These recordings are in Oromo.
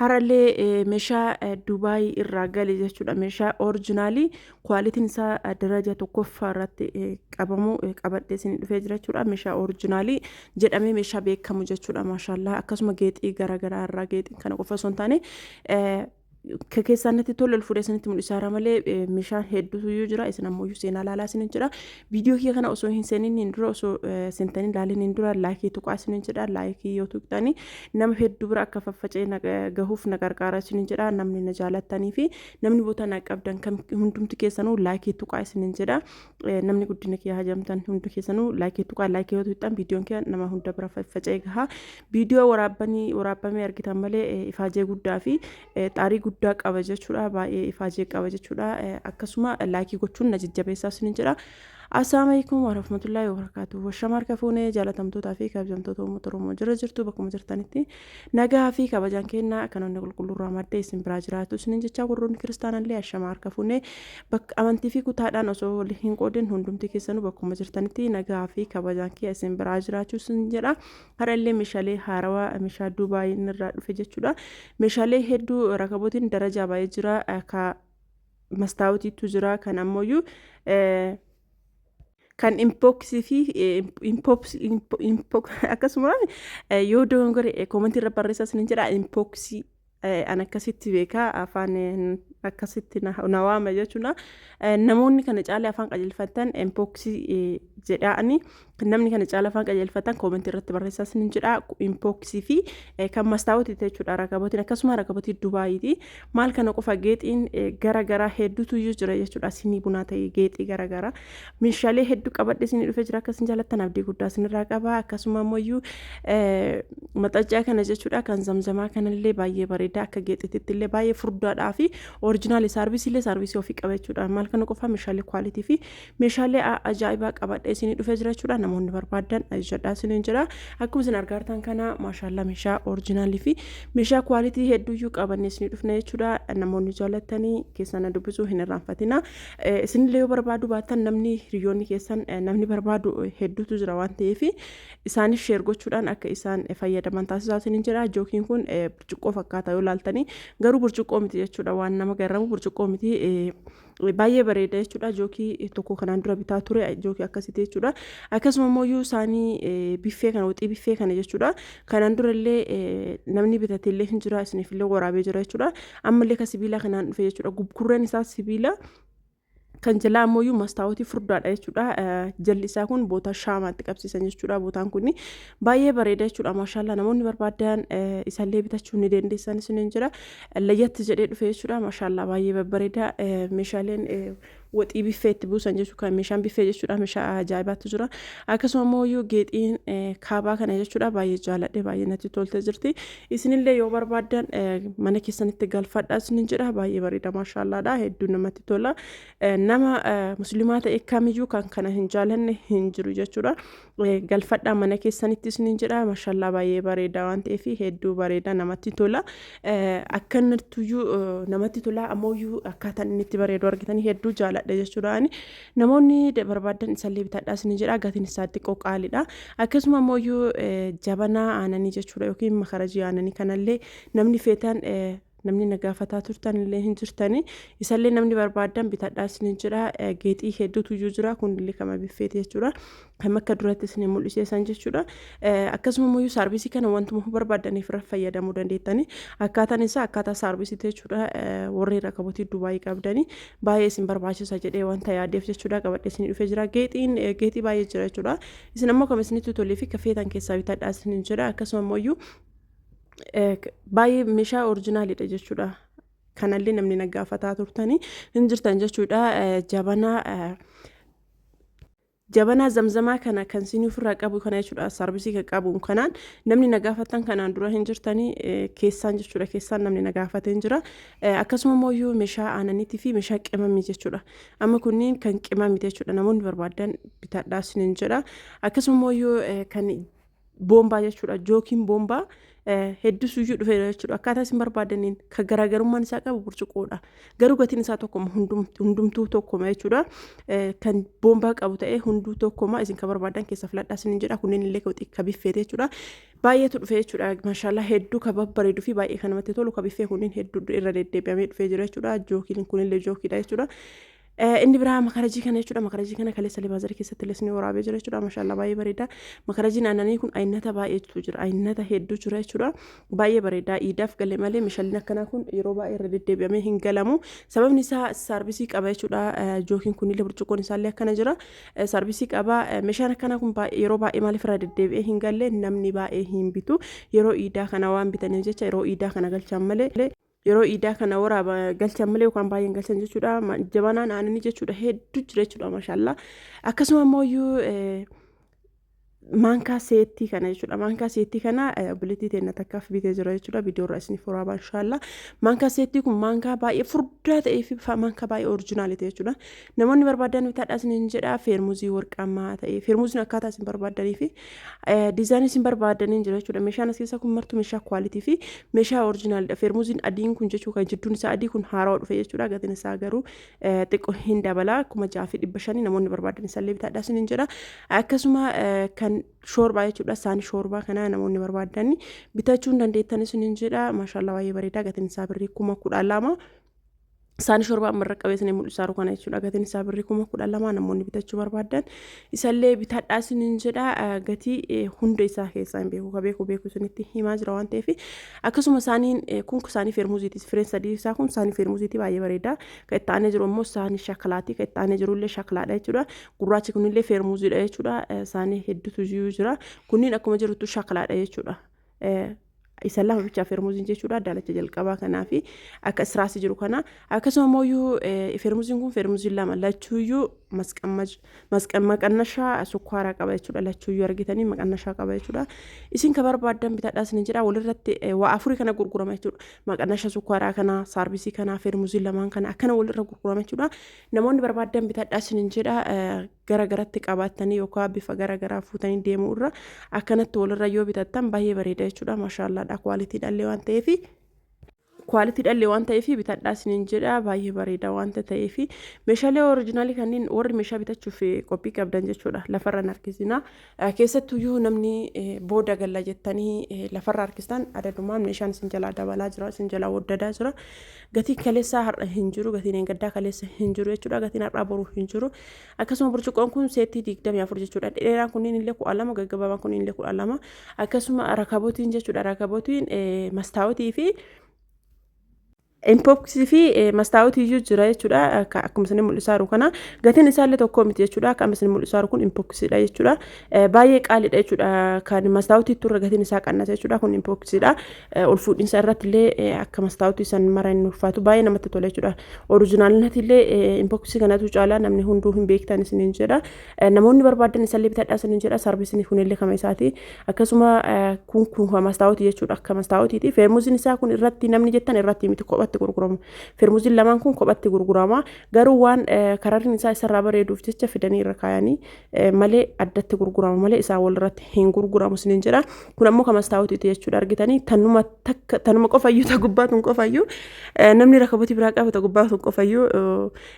Harallee meeshaa Dubaay irraa gale jechuudha. Meeshaa oriijinaalii kwaalitiin isaa daraja tokkoffaa irratti qabadhee isin dhufee jira jechuudha. Meeshaa oriijinaalii jedhamee meeshaa beekamu jechuudha. Maashaallah akkasuma geexii garaagaraa irraa geexii kana qofa osoo hin taane keessatti tole fuudhee isinitti mul'isaa malee meeshaan hedduutu jira. Isin ammoo seenaa laalaa isin jira. Viidiyoo kee kana osoo hin seenin hin dura osoo seentanii ilaalin hin dura laayikii tuqaa isin jira. Laayikii yoo tuqxanii nama hedduu bira akka faffaca'ee gahuuf na gargaara isin jira. Namni na jaalattanii fi namni boota na qabdan kam hundumti keessanuu laayikii tuqaa isin jira. Namni guddina kee hajamtan hundi keessanuu laayikii tuqaa. Laayikii yoo tuqxan viidiyoon kee nama hunda bira faffaca'ee gaha. Viidiyoo waraabamee argitan malee ifaajee guddaa fi xaarii guddaa qaba jechuudha. Baay'ee ifaajee qaba jechuudha. Akkasuma laayikii gochuun na jajjabeessaa isin jira. Assalamu alaikum warahmatullahi wabarakatuh. Shamarr kafuunee jaalatamtootaa fi kabajamtoota uummata Oromoo jira jirtu bakkuma jirtanitti nagaa fi kabajaan kennaa kan onni qulqulluurraa maddee isin biraa jiraatu isin jecha warroonni kiristaanallee shamarr kafuunee bakka amantii fi kutaadhaan osoo wal hin qoodin hundumti keessanuu bakkuma jirtanitti nagaa fi kabajaan kee isin biraa jiraachuu isin jedha. Harallee meeshaalee haarawaa meeshaa Dubaay irraa dhufe jechuudha. Meeshaalee hedduu rakabootiin darajaa baay'ee jira. Ka mastaawutiitu jira kan ammoo kan inboxii fi akkasuma yoo dogongore komentii irra barreessaa isin jedha. Inboxii an akkasitti beekaa afaan akkasitti na waama jechuudha. Namoonni kana caalee afaan qajeelfatan inboxii jedhaani. Namni kana caalee afaan qajeelfatan komentii irratti barreessaa isin jedha. Inboxii fi kan mastaawutii jechuudha. Rakabootiin akkasuma rakabootii Dubaayiiti. Maal kana qofa geexiin garaagaraa hedduutu jira jechuudha. Sinii bunaa ta'e geexii garaagaraa meeshaalee hedduu qabadhee isin dhufee jira. Akkasiin jaalattan abdii guddaa isinirraa qaba. Akkasuma ammoo maxaccaa kana jechuudha. Kan zamzamaa kanallee baay'ee bareeda akka geexiitti illee baay'ee furdaadhaa fi oriijinaali saarvisii ofii qaba jechuudha. Maal kana qofa meeshaalee kwaalitii fi meeshaalee ajaa'ibaa qabadhee isin dhufee jira jechuudha. Namoonni barbaadan ajajadhaa isin jira. Akkuma isin argartan kana maashaallah meeshaa oriijinaalii fi meeshaa kwaalitii hedduuyyuu qabannee isin dhufne jechuudha. Namoonni jaalatanii keessan dubbisuu hin irraanfatina. Isinillee yoo barbaadu baattan namni hiriyoonni keessan namni barbaadu hedduutu jira waan ta'eef isaanis sheer gochuudhaan akka isaan fayyadaman taasisaa isin jira. Jookiin kun burcuqqoo fakkaata yoo laaltanii garuu burcuqqoo miti jechuudha. Waan nama garramu burcuqqoo miti baay'ee bareeda jechuudha. Jookii tokko kanaan dura bitaa ture jookii akkasitti jechuudha. Akkasuma immoo isaanii biffee kana wixii biffee kana jechuudha. Kanaan dura illee namni bitatee illee hin jira isiniif illee waraabee jira jechuudha. Ammallee ka sibiila kanaan dhufe jechuudha. Gurreen isaa sibiila kan jalaa ammoo mastaawutii furdaadha jechuudha. Jalli isaa kun boota shaamaatti qabsiisan jechuudha. Bootaan kun baay'ee bareeda jechuudha. Maashaallah namoonni barbaadan isallee bitachuu ni dandeessan isin jira. Layyatti jedhee dhufe jechuudha. Maashaallah baay'ee bareeda. Meeshaaleen waxii biffee itti buusan jechuudha. Kan meeshaan biffee jechuudha. Meeshaa ajaa'ibaatu jira. Akkasuma ammoo geexiin kaabaa kana jechuudha. Baay'ee jaaladhe baay'ee natti tolte jirti. Isinillee yoo barbaadan mana keessanitti galfadhaa isin jira. Baay'ee bareeda maashaalladha. Hedduu namatti tola. Nama musliimaa ta'e kamiyyuu kan kana hin jaalanne hin jiru jechuudha. Galfadhaa mana keessanitti isin jedha. Maashaallah baay'ee bareeda waan ta'eef hedduu bareeda namatti tola. Akkanattuyyuu namatti tola ammoo akkaataan inni itti bareedu argitanii hedduu jaaladha jechuudha. Namoonni barbaadan isallee bitadhaa isin jedha. Gatiin isaa xiqqoo qaaliidha. Akkasuma ammoo jabanaa aananii jechuudha yookiin makarajii aananii kanallee namni feetan namni nagaafataa turtan illee hin jirtani isallee namni barbaadan bitadhaa isin jira. Geexii hedduutu jira kun illee kama biffeeti jechuudha. Kan akka duratti isin mul'iseessan jechuudha. Akkasuma immoo saarvisii kana wantuma barbaadaniif fayyadamuu dandeettani. Akkaataan isaa akkaataa saarvisii jechuudha. Warri rakabootii Dubaayii qabdani baay'ee isin barbaachisa jedhee wanta yaadeef jechuudha. Qabadhee isin dhufee jira. Geexii baay'ee jira jechuudha. Isin ammoo kam isinitti tolee fi kafeetan keessaa bitadhaa isin jira. Akkasuma immoo baay'ee meeshaa oriijinaaliidha jechuudha. Kanallee namni nagaafataa turtanii hin jirtan jechuudha. Jabanaa zamzamaa kana kan isin ofirraa qabu kana jechuudha. Saarvisii kan qabu kanaan namni nagaafatan kanaan dura hin jirtanii keessaan jechuudha. Keessaan namni nagaafatee hin jira. Akkasuma immoo meeshaa aananiitii fi meeshaa qimamii jechuudha. Amma kunniin kan qimamii jechuudha. Namoonni barbaadan bitadhaa isin jedha. Akkasuma immoo kan boombaa jechuudha. Jookiin boombaa hedduu suyyuu dhufeera jechuudha. Akkaataa isin barbaadaniin kan garaagarummaan isaa qabu burcuqqoodha. Garuu gatiin isaa tokkuma hundumtuu tokkuma jechuudha. Kan boombaa qabu ta'ee hunduu tokkuma isin kan barbaadan keessa filadhaa isin jedha. Kunneen illee ka biffeete jechuudha. Baay'eetu dhufe jechuudha. Maashaallah hedduu ka babbareeduu fi baay'ee kan namatti tolu ka biffee kunniin hedduu irra deddeebi'amee dhufee jira jechuudha. Jookiin kunillee jookiidha jechuudha. Inni biraa makarajii kana jechuudha. Makarajii kana kaleessa Libaazarii keessatti illee waraabee jira jechuudha. Maashaallah baay'ee bareeda. Makarajiin aannanii kun aynata baay'eetu jira. Aynata hedduu jira jechuudha. Baay'ee bareeda. Iidaaf galee malee meeshaaleen akkanaa kun yeroo baay'ee irra deddeebi'amee hin galamu. Sababni isaa saarbisii qaba jechuudha. Jookiin kunillee burcuqqoon isaallee akkana jira. Saarbisii qaba. Meeshaan akkanaa kun yeroo baay'ee maaliif irra deddeebi'ee hin galle namni baay'ee hin bitu. Yeroo iidaa kana waan bitaniif jecha yeroo iidaa kana galchan malee yeroo iidaa kana waraaba galchan malee yookaan baay'een galchan jechuudha. Jabanaan aananii jechuudha hedduu jira jechuudha maashaallah. Akkasuma immoo maankaa seetii kana jechuudha. Maankaa seetii kana bilitii teenya takkaaf bitee jira jechuudha. Viidiyoo irraa isiniif waraaba inshaallah. Maankaa seetii kun maankaa baay'ee furdaa ta'ee fi maankaa baay'ee orijinaali ta'e jechuudha. Namoonni barbaadan bitaadhaa isiniin jedha. Feermuzii warqamaa ta'e. Feermuziin akkaataa isin barbaadanii fi diizaayinii isin barbaadaniin jira jechuudha. Meeshaan as keessa kun martuu meeshaa kwaalitii fi meeshaa orijinaalidha. Feermuziin adiin kun jechuudha kan jidduun isaa adii kun haaraa dhufe jechuudha. Gatiin isaa garuu xiqqoo hin dabala. 6,500 namoonni barbaadan isallee bitaadhaa isiniin jedha. Akkasuma kan shorbaa jechuudha. Saani shorbaa kana namoonni barbaadan bitachuun dandeettan isiniin jedha. Maashaallah baay'ee bareeda. Gatiin isaa birrii 12,000. Saani shorbaa amarra qabeessanii mul'isaa kana jechuudha. Gatiin isaa birrii 12,000 namoonni bitachuu barbaadan isallee bitaadhaa isiniin jedha. Gatii hunda isaa keessaa hin beeku beeku isinitti himaa jira waan ta'eef akkasuma saaniin kun saanii feermuziiti. Fireen sadii isaa kun saanii feermuziiti baay'ee bareeda. Kan itti aanee jiru immoo saanii shakalaati. Kan itti aanee jirullee shakalaadha jechuudha. Gurraachi kunillee feermuziidha jechuudha. Saanii hedduutu jiru. Kunniin akkuma jirutu shakalaadha jechuudha. Isaan lama bicha feermuziin jechuudha. Daalacha jalqabaa kanaa fi akka israasii jiru kana akkasuma immoo feermuziin kun feermuziin lama lachuuyyuu maqannashaa sukkaaraa qaba jechuudha. Lachuuyyuu argitanii maqannashaa qaba jechuudha. Isin kan barbaadan bitaadhaa isin jedha. Walirratti waa afurii kana gurgurama jechuudha. Maqannashaa sukkaaraa kana saarbisii kana feermuziin lamaan kana akkana walirra gurgurama jechuudha. Namoonni barbaadan bitaadhaa isin jedha. Garagaratti qabaatanii yookaan bifa garagaraa fuutanii deemuu irra akkanatti walirra yoo bitattan baay'ee bareeda jechuudha. Maashaallah quality dhallee waan ta'eef bitadhaa isiniin jedha. Baay'ee bareeda waan ta'eef meeshaalee orijinaalii kanneen warri meeshaa bitachuuf qophii qabdan jechuudha. Lafarra harkisina keessattuyyuu namni booda galla jettanii lafarra harkistan adadumaan meeshaan isin jalaa dabalaa jira isin jalaa waddadaa jira. Gatiin kaleessaa har'a hin jiru. Gatiin engaddaa kaleessa hin jiru jechuudha. Gatiin har'aa boruu hin jiru. Akkasuma burcuqqoon kun seetii 24 jechuudha. Dheeraan kunniin illee 12 gaggabaabaan kunniin illee 12 akkasuma rakabootiin jechuudha. Rakabootiin mastaawotii fi Impoksii fi mastaawotii jira jechuudha. Akkuma isin mul'isaa jiru kana gatiin isaallee tokko miti jechuudha. Akkuma isin mul'isaa jiru kun impoksiidha jechuudha. Baay'ee qaaliidha jechuudha. Kan mastaawotii turre gatiin isaa qannasa jechuudha. Kun impoksiidha. Ol fuudhinsa irratti illee akka mastaawotii san mara hin ulfaatu baay'ee namatti tola jechuudha. Orijinaalnati illee impoksii kanatu caalaa namni hunduu hin beektan isiniin jedha. Namoonni barbaadan isallee bitadhaa isiniin jedha. Saarbisiin kunillee kama isaati. Akkasuma kun mastaawotii jechuudha. Akka mastaawotiiti. Feermuziin isaa kun irratti namni jettan irratti miti kophatti gurguramu. Feermuziin lamaan kun kophatti gurgurama. Garuu waan kararriin isaa isarraa bareeduuf jecha fidanii irra kaayanii malee addatti gurgurama malee isaa walirratti hin gurguramu isiniin jedha. Kun ammoo kan mastaawotiiti jechuudha. Argitanii tanuma qofayyuu ta gubbaatuun qofayyuu namni rakabootii biraa qabu ta gubbaatuun qofayyuu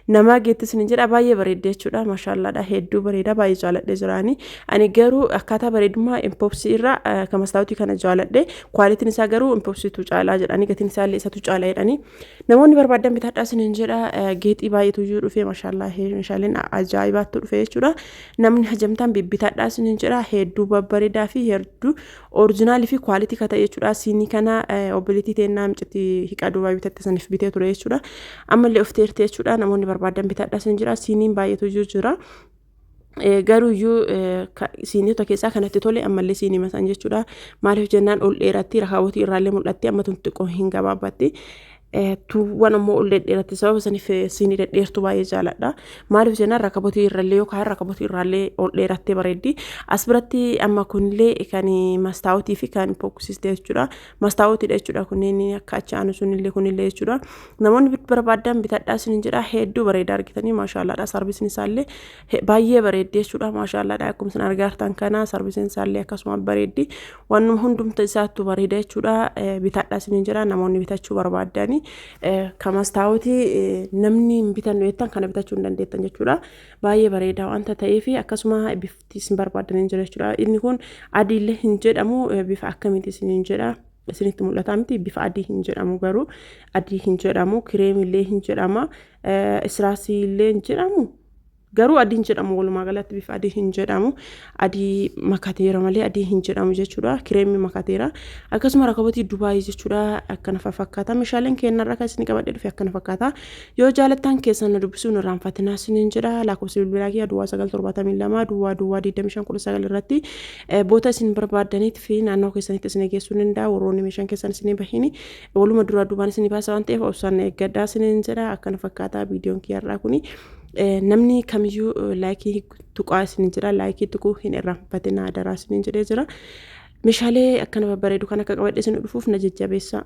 namaa geetti isiniin jedha. Baay'ee bareedde jechuudha. Maashaallah hedduu bareeda baay'ee jaaladhe jiraani. Ani garuu akkaataa bareedummaa impoksii irraa kan mastaawotii kana jaaladhe. Kwaalitiin isaa garuu impoksiitu caalaa jedhanii gatiin isaa illee isatu caalaa jedhanii. Namoonni barbaadan bitadhaa isiniin jedha. Geexii baay'eetu dhufee maashaallah meeshaaleen ajaa'ibaatu dhufee jechuudha. Namni hajamtaan bitadhaa isiniin jedha. Hedduu babbareedaa fi hedduu orijinaalii fi kwaalitii ka ta'e jechuudha. Siinii kana obboleettii teennaa miccitii hiiqaa duubaa bitatte saniif bitee ture jechuudha. Ammallee of teertee jechuudha. Namoonni barbaadan bitadhaa isiniin jedha. Siiniin baay'eetu jira. Garuuyyuu siinota keessaa kanatti tole ammallee siinii masaan jechuudha. Maaliif jennaan ol dheeratti rakabootii irraallee mul'atti amma xiqqoo hin gabaabatti. tuuwwan ammoo ol dhedheeratti sababa saniif siinii dhedheertuu baay'ee jaaladha. Maaliif jennaan rakabotii irrallee yookaan rakabotii irraallee ol dheerattee bareeddi. As biratti amma kunillee kan mastaawotii fi kan poksistee jechuudha. Mastaawotiidha jechuudha kunneen akka achi aanu sunillee kunillee jechuudha. Namoonni barbaadan bitadhaa isin jedha hedduu bareeda argitanii maashaallaadha. Sarbiisni isaallee baay'ee bareeddi jechuudha maashaallaadha. Akkuma isin argartan kana sarbiisni isaallee akkasuma bareeddi. Waan hundumti isaattuu bareeda jechuudha. Bitadhaa isin jedha namoonni bitachuu barbaadani. Kamastaawoti namni bitan weettan kana bitachuu hin dandeettan jechuudha. Baay'ee bareeda wanta ta'eef akkasuma bifti isin barbaadan jira jechuudha. Inni kun adiillee hin jedhamu bifa akkamiiti isin jedha. Isinitti mul'ata miti bifa adii hin jedhamu garuu adii hin jedhamu kireemillee hin jedhama israasiillee hin jedhamu. Garuu adiin jedhamu walumaa galatti bifa adii hin jedhamu adii makateera malee adii hin jedhamu jechuudha kireemii makateera akkasuma rakabotii Dubaayii jechuudha akkana fakkaata meeshaaleen keenyarra kan isin qabadhe dhufe akkana fakkaata yoo jaalattan keessan dubbisuun irraanfatinaa isiniin jedha lakkoofsa bilbilaa kiyya duwwaa 972 duwwaa 2519 irratti boota isin barbaadaniit fi naannoo keessanitti isin geessuu danda'a warroonni meeshaan keessan isin bahini waluma dura duubaan isin baasa waan ta'eef obsaan eeggadhaa isiniin jedha akkana fakkaata viidiyoon kiyyarraa kuni namni kamiyyuu laayikii tuqaa isin jira laayikii tuquu hin irraanfatinaa daraa isin jedhee jira meeshaalee akkana babbareedu kan akka qabadhe isin dhufuuf na jajjabeessaa.